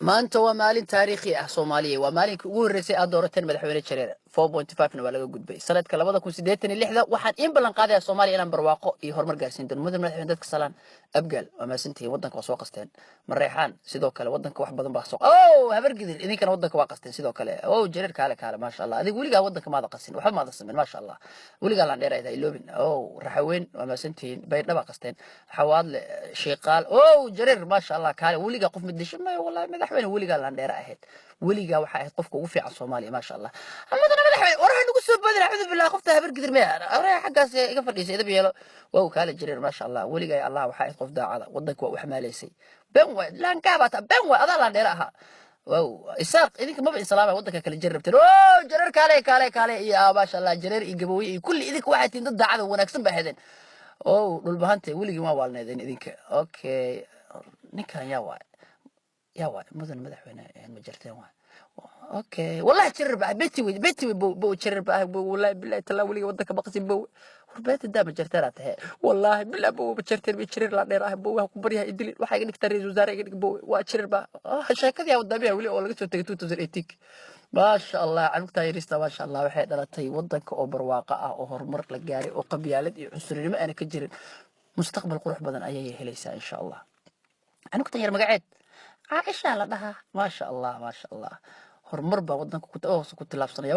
maanta waa maalin taariikhi ah Soomaaliya waa maalinka ugu horeysay aad doorateen madaxweyne Jareer 4.5 waa laga gudbay sanadka 2086 waxaan in ballan qaadayaa Soomaaliya inaan barwaaqo iyo horumar gaarsiin doono madaxweyne dadka salaan abgaal waa maasantii wadanka waa soo qasteen mareexaan sidoo kale wadanka wax badan baa soo habar gidir idinkana wadanka waa qasteen sidoo kale Jareer kaale ma sha Allah adig waligaa wadanka maada qasin waxa maada sameyn ma sha Allah waligaa laan dheerayday iloobin raxaween waa maasantii bay dhaba qasteen xawaadle sheeqaal Jareer ma sha Allah kaale waligaa qof midisho ma wallahi madaxweyne waligaa laan dheer ahayd waligaa waxa ahayd qofka ugu fiican Soomaaliya ma sha Allah amadana madaxweyne oraha nagu soo badin a'uudu billahi qofta habar gidir ma oraha xaqaas iga fadhiisay idab yeelo kaale Jareer ma sha Allah waligaa Allah waxa ahayd qof daacada wadanka waa wax maaleysay ben way laan kaabata ben way adaa laan dheer aha isaaq idinka maba islaamay wadanka kala jarabteen Jareer kaale iyo ma sha Allah Jareer iyo gabooyi iyo kulli idinka waxa tiin dad daacada wanaagsan baa heedeen dhul bahantay waligii ma waalneedeen idinka okay ninkan يا واي مدن مدحونا مجرتين واي اوكي والله تشرب بيتي بو تشرب والله بالله تلا ولي ودك بقسي بو وربيت دا مجرتين هي والله بالله بو بجرتين بيشرب لا دير بو ku bariya idil waxa iga dhigta reesul wasaare iga dhig boo waa jirba sheekadii wadamiya wali oo laga soo tagay 2018 ما شاء الله عنك تايريستا ما شاء الله waxay dhalatay wadanka oo barwaaqo ah oo horumar la gaaray oo qabyaalad iyo cusurnimo aan ka jirin mustaqbal qurux badan ayay helaysaa insha Allah عنك تاير magaceed عائشة لها ما شاء الله ما شاء الله هرمر با ودنك كنت لابسنيا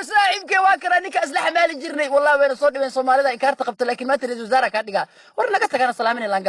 صاحبك واكر انك اسلحه مال جرني والله وين صوت بين صوماليدا انكارت قبت لكن ما تريد وزاره كادغا ور لغا تكنا سلامين لان